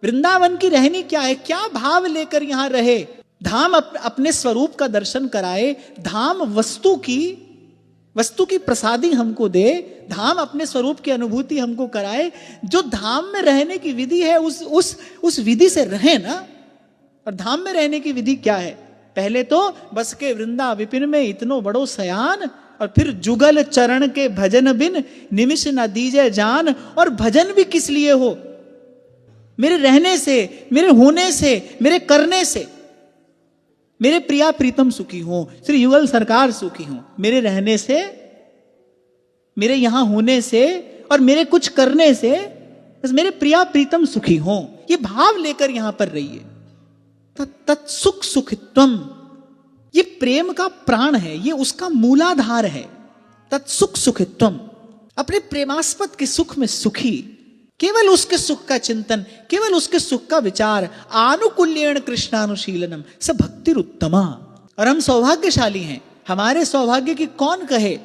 वृंदावन की रहनी क्या है, क्या भाव लेकर यहां रहे। धाम अपने स्वरूप का दर्शन कराए, धाम वस्तु की प्रसादी हमको दे, धाम अपने स्वरूप की अनुभूति हमको कराए। जो धाम में रहने की विधि है उस विधि से रहे ना। और धाम में रहने की विधि क्या है? पहले तो बस के वृंदा विपिन में इतनो बड़ो सयान, और फिर जुगल चरण के भजन बिन निमिष न दीजे जान। और भजन भी किस लिए हो? मेरे रहने से, मेरे होने से, मेरे करने से। मेरे प्रिया प्रीतम सुखी हो, श्री युगल सरकार सुखी हो। मेरे रहने से, मेरे यहां होने से और मेरे कुछ करने से बस मेरे प्रिया प्रीतम सुखी हो। ये भाव लेकर यहां पर रहिए। तत्सुख सुखित्वम, ये प्रेम का प्राण है, ये उसका मूलाधार है। तत्सुख सुखित्वम, अपने प्रेमास्पद के सुख में सुखी, केवल उसके सुख का चिंतन, केवल उसके सुख का विचार। आनुकूल्येण कृष्णानुशीलनम स भक्तिरुत्तमा। और हम सौभाग्यशाली हैं, हमारे सौभाग्य की कौन कहे।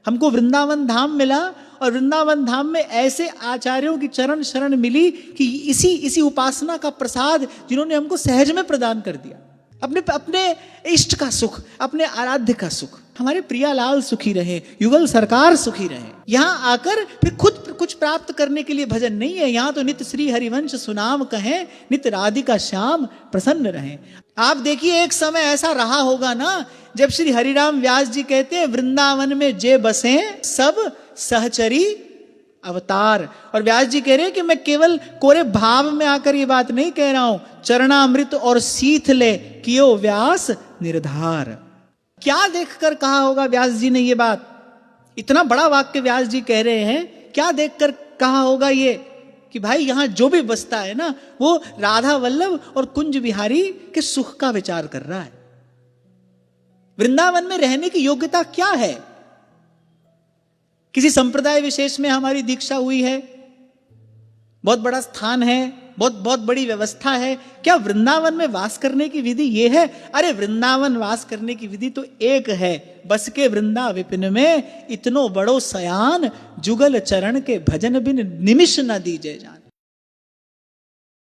हमको वृंदावन धाम मिला, और वृंदावन धाम में ऐसे आचार्यों की चरण शरण मिली कि इसी उपासना का प्रसाद जिन्होंने हमको सहज में प्रदान कर दिया। अपने इष्ट का सुख, अपने आराध्य का सुख। हमारे प्रियालाल सुखी रहे, युगल सरकार सुखी रहे। यहां आकर फिर खुद कुछ प्राप्त करने के लिए भजन नहीं है। यहां तो नित्य श्री हरिवंश सुनाम कहें, नित्य राधिका श्याम प्रसन्न रहे। आप देखिए, एक समय ऐसा रहा होगा ना, जब श्री हरिराम व्यास जी कहते हैं वृंदावन में जे बसे सब सहचरी अवतार। और व्यास जी कह रहे हैं कि मैं केवल कोरे भाव में आकर ये बात नहीं कह रहा हूं। चरणामृत और सीथ ले कियो व्यास निर्धार। क्या देखकर कहा होगा व्यास जी ने ये बात? इतना बड़ा वाक्य व्यास जी कह रहे हैं, क्या देखकर कहा होगा ये कि भाई यहां जो भी बसता है ना, वो राधा वल्लभ और कुंज बिहारी के सुख का विचार कर रहा है। वृंदावन में रहने की योग्यता क्या है? किसी संप्रदाय विशेष में हमारी दीक्षा हुई है, बहुत बड़ा स्थान है, बहुत बड़ी व्यवस्था है। क्या वृंदावन में वास करने की विधि ये है? अरे वृंदावन वास करने की विधि तो एक है, बस के वृंदा विपिन में इतनो बड़ो सयान, जुगल चरण के भजन बिन निमिष न दीजे जान।